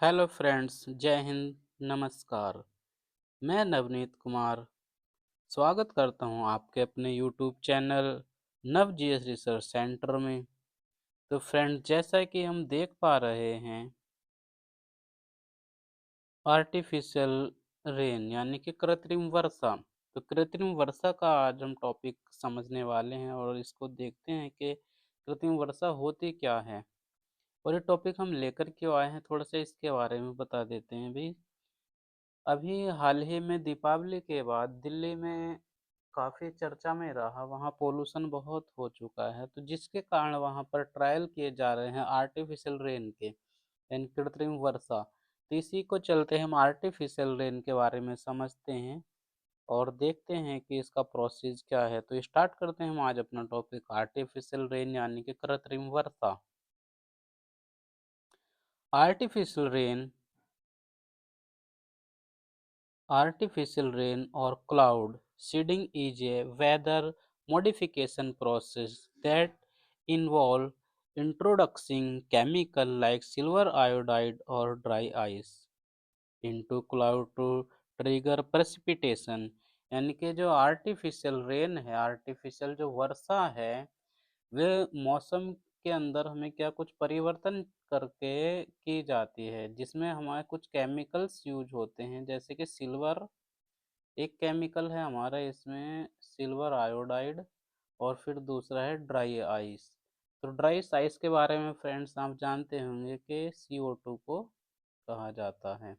Hello friends, जय हिंद, नमस्कार। मैं नवनीत कुमार स्वागत करता हूं आपके अपने यूट्यूब चैनल नव जीएस रिसर्च सेंटर में। तो फ्रेंड्स, जैसा कि हम देख पा रहे हैं, आर्टिफिशियल रेन यानी कि कृत्रिम वर्षा। तो कृत्रिम वर्षा का आज हम टॉपिक समझने वाले हैं और इसको देखते हैं कि कृत्रिम वर्षा होती क्या है और ये टॉपिक हम लेकर क्यों आए हैं, थोड़ा सा इसके बारे में बता देते हैं भाई। अभी हाल ही में दीपावली के बाद दिल्ली में काफ़ी चर्चा में रहा, वहाँ पोल्यूशन बहुत हो चुका है, तो जिसके कारण वहाँ पर ट्रायल किए जा रहे हैं आर्टिफिशियल रेन के, यानी कृत्रिम वर्षा। तो इसी को चलते हम आर्टिफिशियल रेन के बारे में समझते हैं और देखते हैं कि इसका प्रोसेस क्या है। तो स्टार्ट करते हैं हम आज अपना टॉपिक आर्टिफिशियल रेन यानी कि कृत्रिम वर्षा। Artificial rain Artificial rain or cloud seeding is a weather modification process that involves introducing chemical like silver iodide or dry ice into cloud to trigger precipitation। यानी कि जो आर्टिफिशियल रेन है, artificial जो वर्षा है, वे मौसम के अंदर हमें क्या कुछ परिवर्तन करके की जाती है, जिसमें हमारे कुछ केमिकल्स यूज होते हैं, जैसे कि सिल्वर एक केमिकल है हमारा इसमें, सिल्वर आयोडाइड, और फिर दूसरा है ड्राई आइस। तो ड्राई आइस के बारे में फ्रेंड्स आप जानते होंगे कि CO2 को कहा जाता है,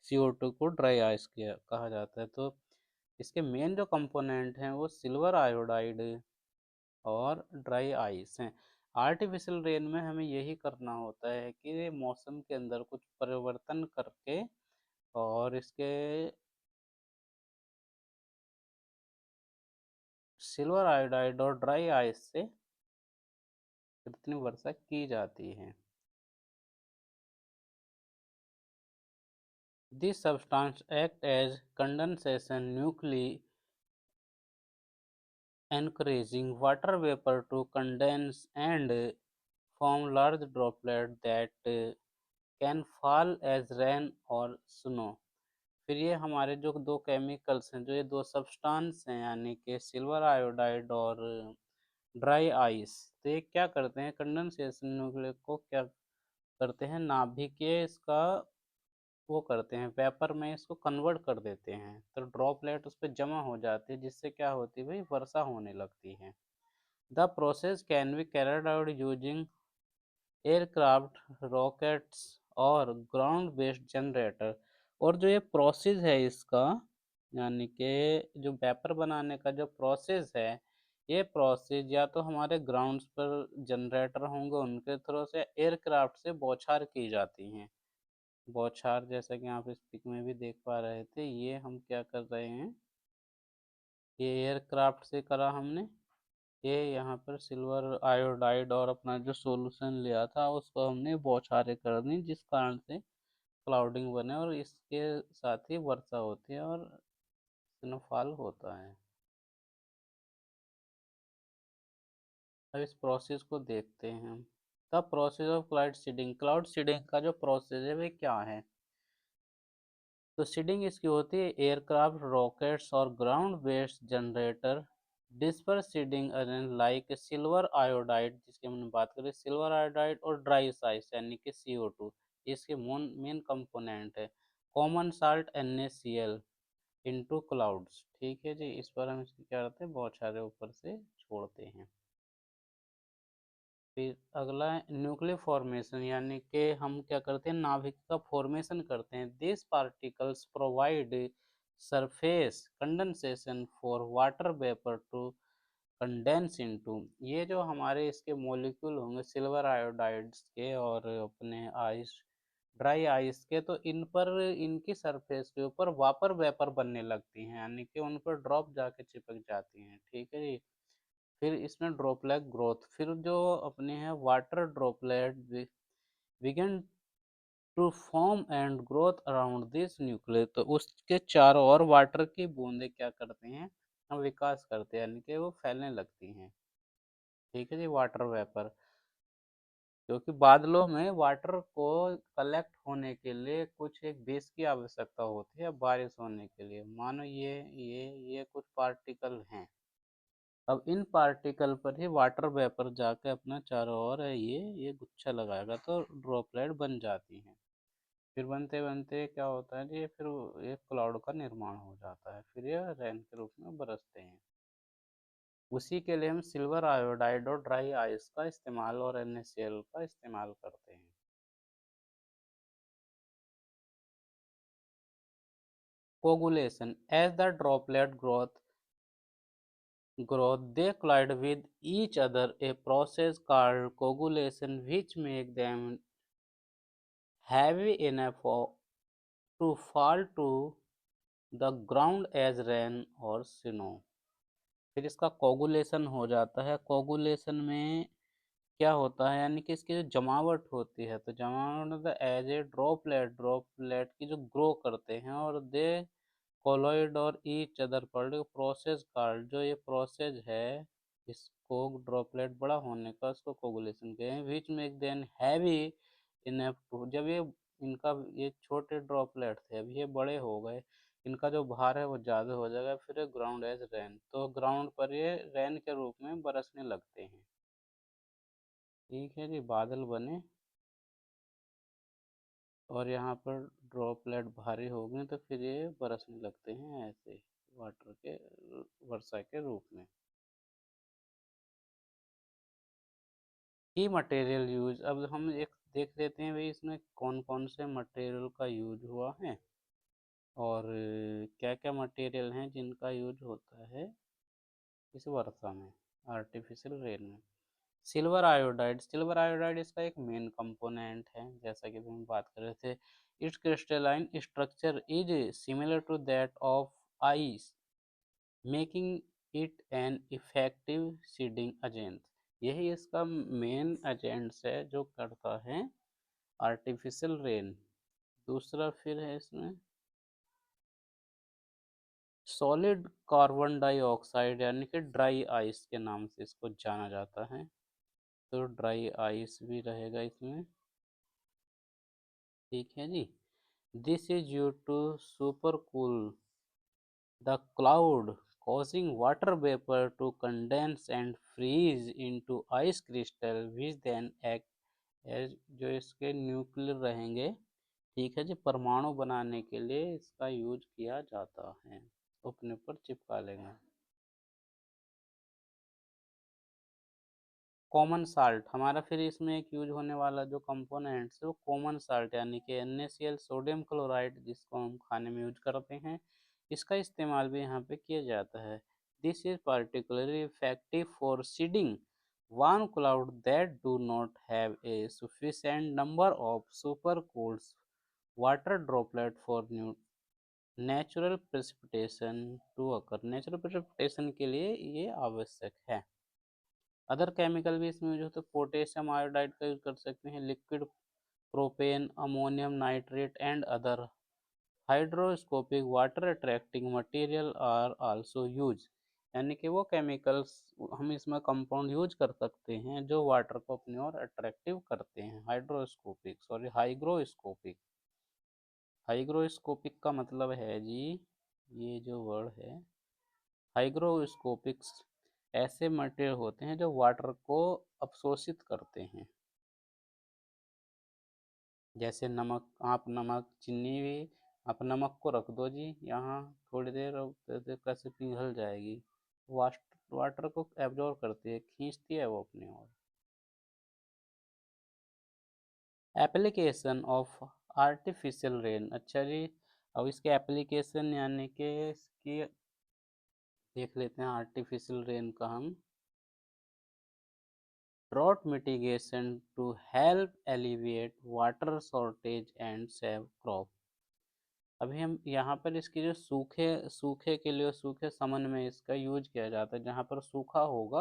CO2 को ड्राई आइस कहा जाता है। तो इसके मेन जो कंपोनेंट हैं वो सिल्वर आयोडाइड और ड्राई आइस हैं। आर्टिफिशियल रेन में हमें यही करना होता है कि मौसम के अंदर कुछ परिवर्तन करके और इसके सिल्वर आयोडाइड और ड्राई आइस से कृत्रिम वर्षा की जाती है। This substance act as condensation nuclei, encouraging water vapor to condense and form large droplets that can fall as rain or snow। फिर ये हमारे जो दो केमिकल्स हैं, जो ये दो सब्सटेंस हैं, यानी कि सिल्वर आयोडाइड और ड्राई आइस, तो ये क्या करते हैं, कंडेंसेशन न्यूक्लियस को क्या करते हैं, नाभिकीय इसका वो करते हैं, पेपर में इसको कन्वर्ट कर देते हैं, तो ड्रॉपलेट उस पर जमा हो जाती है, जिससे क्या होती है भाई, वर्षा होने लगती है। The process can be carried out using aircraft, rockets और ग्राउंड बेस्ड जनरेटर। और जो ये प्रोसेस है इसका, यानी कि जो पेपर बनाने का जो प्रोसेस है, ये प्रोसेस या तो हमारे ग्राउंड्स पर जनरेटर होंगे, उनके थ्रू से एयरक्राफ्ट से बौछार की जाती हैं। बौछार जैसा कि आप इस पिक में भी देख पा रहे थे, ये हम क्या कर रहे हैं, ये एयरक्राफ्ट से करा हमने। ये यहाँ पर सिल्वर आयोडाइड और अपना जो सॉल्यूशन लिया था उसको हमने बौछारें कर दी, जिस कारण से क्लाउडिंग बने और इसके साथ ही वर्षा होती है और स्नोफॉल होता है। अब इस प्रोसेस को देखते हैं हम। The process of cloud seeding का जो प्रोसेस है वे क्या है। तो सीडिंग इसकी होती है एयरक्राफ्ट, रॉकेट्स और ground based generator disperse seeding like silver iodide, जिसकी हमने बात करी, सिल्वर आयोडाइड और ड्राई आइस यानी कि CO2, इसके मेन कंपोनेंट है। Common salt NaCl into clouds. ठीक है जी, इस पर हम इसकी क्या करते हैं, बौछारें ऊपर से छोड़ते हैं। फिर अगला है न्यूक्लियर फॉर्मेशन, यानी कि हम क्या करते हैं, नाभिक का फॉर्मेशन करते हैं। This particles provide surface condensation for water vapour to condense into. ये जो हमारे इसके मॉलिक्यूल होंगे सिल्वर आयोडाइड्स के और अपने आइस, ड्राई आइस के, तो इन पर इनकी सरफेस के ऊपर वापर वेपर बनने लगती हैं, यानी कि उन पर ड्रॉप जाके चिपक जाती हैं। ठीक है जी। फिर इसमें ड्रॉपलेट ग्रोथ, फिर जो अपने हैं water droplet begin to form and growth around this nucleus, तो उसके चारों ओर वाटर की बूंदें क्या करते हैं, हम विकास करते हैं, यानी कि वो फैलने लगती हैं। ठीक है जी, वाटर वेपर। क्योंकि बादलों में वाटर को कलेक्ट होने के लिए कुछ एक बेस की आवश्यकता होती है बारिश होने के लिए। मानो ये कुछ पार्टिकल हैं। अब इन पार्टिकल पर ही वाटर वेपर जाके अपना चारों ओर है ये गुच्छा लगाएगा तो ड्रॉपलेट बन जाती हैं। फिर बनते बनते क्या होता है जी, फिर एक क्लाउड का निर्माण हो जाता है, फिर ये रेन के रूप में बरसते हैं। उसी के लिए हम सिल्वर आयोडाइड और ड्राई आइस का इस्तेमाल और NaCl का इस्तेमाल करते हैं। Coagulation, as the droplet growth they collide with each other, a process called coagulation which make them heavy enough to fall to the ground as rain or snow। फिर इसका coagulation हो जाता है। कोगुलेशन में क्या होता है, यानी कि इसकी जो जमावट होती है, तो जमावट एज ए ड्रॉपलेट की जो ग्रो करते हैं और दे कोलॉइड और ईच अदर पर प्रोसेस कॉल्ड, जो ये प्रोसेस है इसको ड्रॉपलेट बड़ा होने का इसको कोगुलेशन कहते हैं। Which make then heavy enough to, जब ये इनका ये छोटे ड्रॉपलेट थे अब ये बड़े हो गए, इनका जो भार है वो ज़्यादा हो जाएगा, फिर ग्राउंड एज रेन, तो ग्राउंड पर ये रेन के रूप में बरसने लगते हैं। ठीक है जी, बादल बने और यहाँ पर ड्रॉपलेट भारी हो गए तो फिर ये बरसने लगते हैं ऐसे वाटर के वर्षा के रूप में। की मटेरियल यूज, अब हम एक देख लेते हैं भाई इसमें कौन कौन से मटेरियल का यूज हुआ है और क्या क्या मटेरियल हैं जिनका यूज होता है इस वर्षा में, आर्टिफिशियल रेन में। सिल्वर आयोडाइड इसका एक मेन कंपोनेंट है, जैसा कि हम बात कर रहे थे। Its crystalline structure is similar to that of ice, making it an effective seeding agent. यही इसका मेन एजेंट्स है जो करता है आर्टिफिशियल रेन। दूसरा फिर है इसमें सॉलिड कार्बन डाइऑक्साइड, यानी कि ड्राई आइस के नाम से इसको जाना जाता है, तो ड्राई आइस भी रहेगा इसमें। ठीक है जी। This is due to super cool the cloud causing water vapor to condense and freeze into ice crystal which then act as, जो इसके न्यूक्लियर रहेंगे। ठीक है जी, परमाणु बनाने के लिए इसका यूज किया जाता है, अपने ऊपर चिपका लेंगे। कॉमन साल्ट हमारा फिर इसमें एक यूज होने वाला जो कंपोनेंट्स है वो कॉमन साल्ट, यानी कि NaCl सोडियम क्लोराइड, जिसको हम खाने में यूज करते हैं, इसका इस्तेमाल भी यहाँ पे किया जाता है। This is particularly effective for seeding warm cloud that do not have a sufficient number of supercooled water droplet for natural precipitation to occur। Natural precipitation के लिए ये आवश्यक है। अदर केमिकल भी इसमें यूज होते हैं, पोटेशियम आयोडाइड का यूज कर सकते हैं, liquid propane, ammonium nitrate and other hydroscopic water attracting material are also use. यानी कि वो केमिकल्स हम इसमें कंपाउंड यूज कर सकते हैं जो वाटर को अपनी ओर अट्रैक्टिव करते हैं। हाइग्रोस्कोपिक, हाइग्रोस्कोपिक का मतलब है जी, ये जो वर्ड है हाइग्रोस्कोपिक्स, ऐसे मटेरियल होते हैं जो वाटर को अवशोषित करते हैं। जैसे नमक, आप नमक चीनी भी, आप नमक को रख दो जी यहाँ थोड़ी देर और कैसे पिघल जाएगी, वाटर को एब्जॉर्ब करती है, खींचती है वो अपनी ओर। एप्लीकेशन ऑफ आर्टिफिशियल रेन, अच्छा जी, अब इसके एप्लीकेशन यानी कि इसकी देख लेते हैं आर्टिफिशियल रेन का हम। Drought mitigation to help alleviate water shortage and save crop. अभी हम यहाँ पर इसकी जो सूखे सूखे के लिए सूखे समन में इसका यूज किया जाता है, जहाँ पर सूखा होगा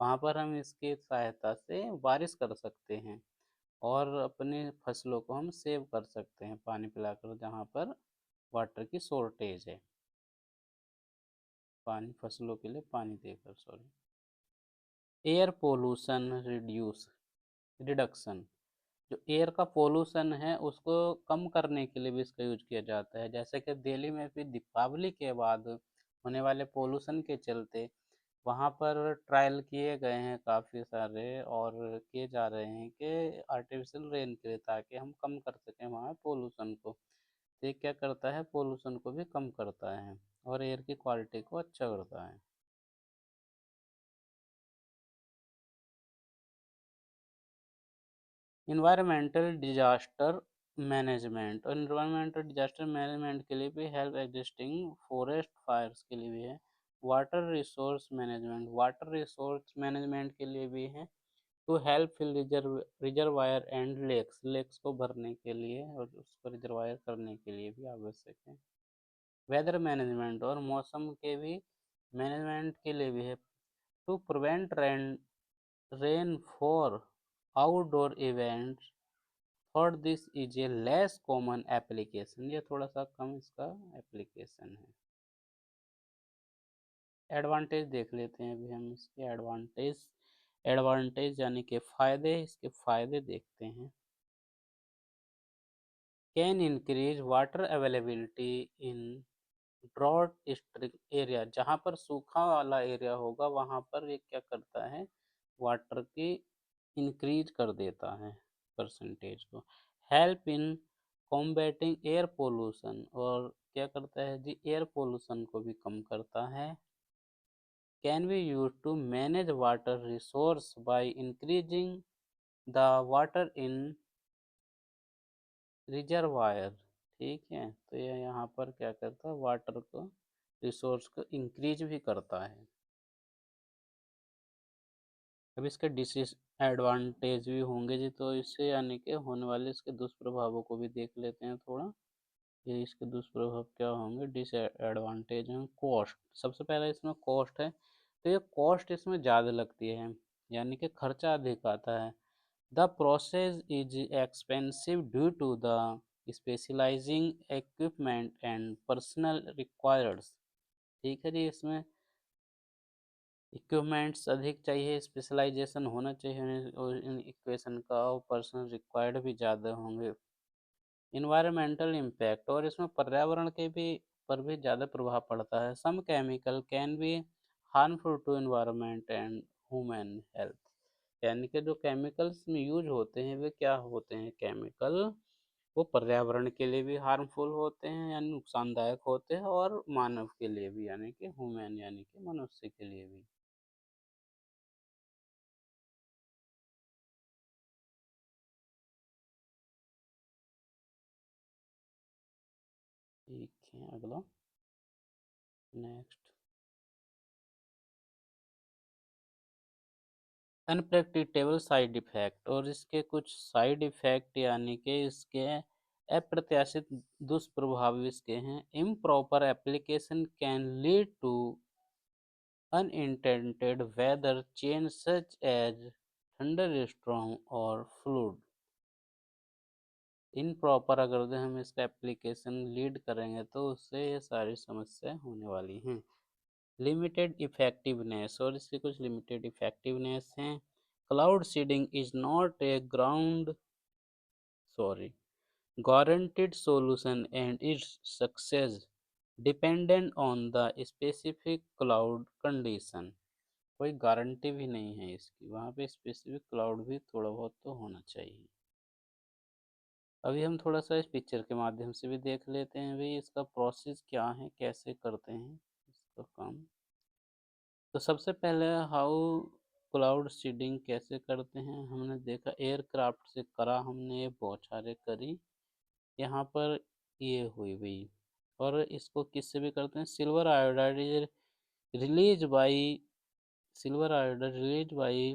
वहाँ पर हम इसकी सहायता से बारिश कर सकते हैं और अपनी फसलों को हम सेव कर सकते हैं पानी पिलाकर, जहाँ पर वाटर की शॉर्टेज है, पानी फसलों के लिए पानी देकर, sorry. Air pollution reduce reduction, जो एयर का पोल्यूशन है उसको कम करने के लिए भी इसका यूज किया जाता है। जैसे कि दिल्ली में भी दीपावली के बाद होने वाले पोल्यूशन के चलते वहाँ पर ट्रायल किए गए हैं काफ़ी सारे, और किए जा रहे हैं कि आर्टिफिशियल रेन के लिए, ताकि हम कम कर सकें वहाँ पोल्यूशन को। तो ये क्या करता है, पोल्यूशन को भी कम करता है और एयर की क्वालिटी को अच्छा करता है। इन्वायरमेंटल डिजास्टर मैनेजमेंट, और इन्वायरमेंटल डिजास्टर मैनेजमेंट के लिए भी हेल्प एग्जिस्टिंग फॉरेस्ट फायर्स के लिए भी है। Water resource management, water resource management के लिए भी है। To help fill reservoir and lakes, lakes को भरने के लिए और उसको रिजर्वायर करने के लिए भी आवश्यक है। वेदर मैनेजमेंट, और मौसम के भी मैनेजमेंट के लिए भी है। To prevent rain for outdoor events, और this is a less common application, ये थोड़ा सा कम इसका एप्लीकेशन है। एडवांटेज देख लेते हैं अभी हम इसके एडवांटेज। एडवांटेज यानी कि फायदे, इसके फायदे देखते हैं। Can increase water availability in drought strict area, जहाँ पर सूखा वाला एरिया होगा वहाँ पर ये क्या करता है, वाटर की इंक्रीज कर देता है परसेंटेज को। Help in combating air pollution, और क्या करता है जी, एयर पोल्यूशन को भी कम करता है। Can be use to manage water resource by increasing the water in reservoir. ठीक है, तो ये यहाँ पर क्या करता है, वाटर को रिसोर्स को इंक्रीज भी करता है। अब इसके डिसएडवांटेज भी होंगे जी, तो इससे यानी कि होने वाले इसके दुष्प्रभावों को भी देख लेते हैं थोड़ा। ये इसके दुष्प्रभाव क्या होंगे, डिसएडवांटेज हैं। कॉस्ट, सबसे पहले इसमें कॉस्ट है, तो ये कॉस्ट इसमें ज़्यादा लगती है, यानी कि खर्चा अधिक आता है। The process is expensive due to the specialising equipment and personal requireds. ठीक है जी, इसमें इक्विपमेंट्स अधिक चाहिए, स्पेशलाइजेशन होना चाहिए और इन इक्वेशन का, और पर्सनल रिक्वायर्ड भी ज़्यादा होंगे। इन्वायरमेंटल इम्पैक्ट, और इसमें पर्यावरण के भी पर भी ज़्यादा प्रभाव पड़ता है। Some chemical can be harmful to environment and human health, यानी कि जो केमिकल्स में यूज होते हैं वे क्या होते हैं, केमिकल वो पर्यावरण के लिए भी हार्मफुल होते हैं यानी नुकसानदायक होते हैं, और मानव के लिए भी यानी कि ह्यूमन यानी कि मनुष्य के लिए भी। ठीक है, अगला नेक्स्ट। अनप्रेडिक्टेबल साइड इफेक्ट, और इसके कुछ साइड इफेक्ट यानी कि इसके अप्रत्याशित दुष्प्रभाव इसके हैं। Improper application can lead to unintended weather change such as thunderstorm और फ्लूड। इनप्रॉपर अगर जो हम इसका एप्लीकेशन लीड करेंगे तो उससे ये सारी समस्याएं होने वाली हैं। लिमिटेड इफेक्टिवनेस, और इसकी कुछ लिमिटेड इफेक्टिवनेस हैं। Cloud seeding is not a ground sorry guaranteed solution and its success dependent on the specific cloud condition, कोई गारंटी भी नहीं है इसकी, वहाँ पे स्पेसिफिक क्लाउड भी थोड़ा बहुत तो होना चाहिए। अभी हम थोड़ा सा इस पिक्चर के माध्यम से भी देख लेते हैं भाई इसका प्रोसेस क्या है, कैसे करते हैं इसका काम। तो सबसे पहले हाउ क्लाउड सीडिंग कैसे करते हैं, हमने देखा एयरक्राफ्ट से करा हमने, ये बौछारें करी यहाँ पर, ये हुई हुई। और इसको किससे भी करते हैं, release by silver iodide release by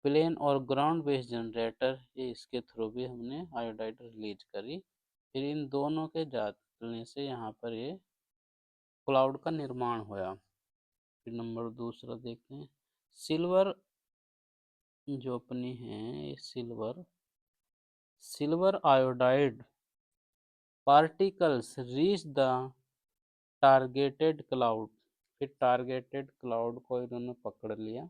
plane और ग्राउंड बेस्ड जनरेटर, ये इसके थ्रू भी हमने आयोडाइड रिलीज करी। फिर इन दोनों के जाने से यहाँ पर ये क्लाउड का निर्माण हुआ। फिर नंबर दूसरा देखते हैं, सिल्वर जो अपनी है, ये silver silver iodide particles reach the targeted cloud, फिर टारगेटेड क्लाउड को इन्होंने पकड़ लिया।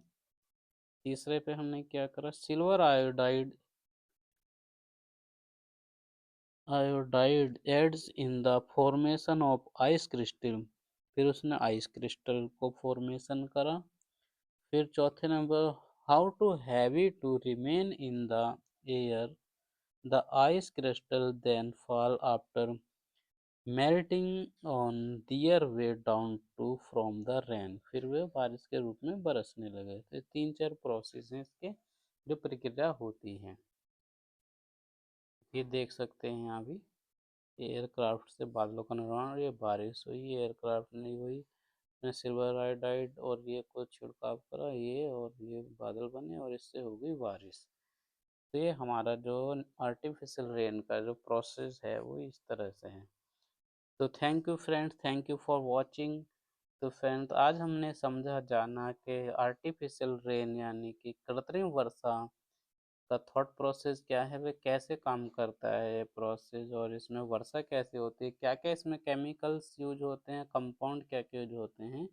तीसरे पे हमने क्या करा, silver iodide iodide aids in the formation of ice crystal. फिर उसने आइस क्रिस्टल को फॉर्मेशन करा। फिर चौथे number, how to heavy to remain in the air, the ice crystal then fall after melting on their way down to from the rain. फिर वे बारिश के रूप में बरसने लगे। तो तीन चार प्रोसेस हैं इसके, जो प्रक्रिया होती है। ये देख सकते हैं यहाँ भी, एयरक्राफ्ट से बादलों का निर्माण, और ये बारिश हुई, एयरक्राफ्ट नहीं हुई, इसमें सिल्वर आयोडाइड और ये कुछ छिड़काव करा, ये और ये बादल बने और इससे हो गई बारिश। तो ये हमारा जो आर्टिफिशियल रेन का जो प्रोसेस है वो इस तरह से है। तो thank you friends, thank you for watching. तो फ्रेंड्स, आज हमने समझा जाना कि आर्टिफिशियल रेन यानी कि कृत्रिम वर्षा का थॉट प्रोसेस क्या है, वह कैसे काम करता है ये प्रोसेस, और इसमें वर्षा कैसे होती है, क्या क्या इसमें केमिकल्स यूज होते हैं, कंपाउंड क्या क्या यूज होते हैं,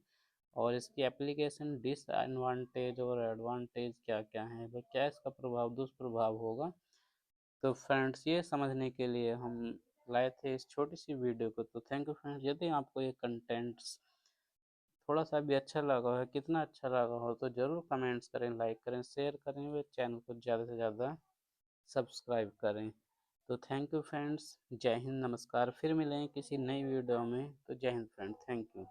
और इसकी एप्लीकेशन, डिसएडवांटेज और एडवांटेज क्या क्या है, वह क्या इसका प्रभाव दुष्प्रभाव होगा। तो फ्रेंड्स, ये समझने के लिए हम लाए थे इस छोटी सी वीडियो को। तो थैंक यू फ्रेंड्स। यदि आपको ये कंटेंट्स थोड़ा सा भी अच्छा लगा हो, कितना अच्छा लगा हो, तो ज़रूर कमेंट्स करें, लाइक करें, शेयर करें, वे चैनल को ज़्यादा से ज़्यादा सब्सक्राइब करें। तो थैंक यू फ्रेंड्स, जय हिंद, नमस्कार। फिर मिलेंगे किसी नई वीडियो में। तो जय हिंद फ्रेंड, थैंक यू।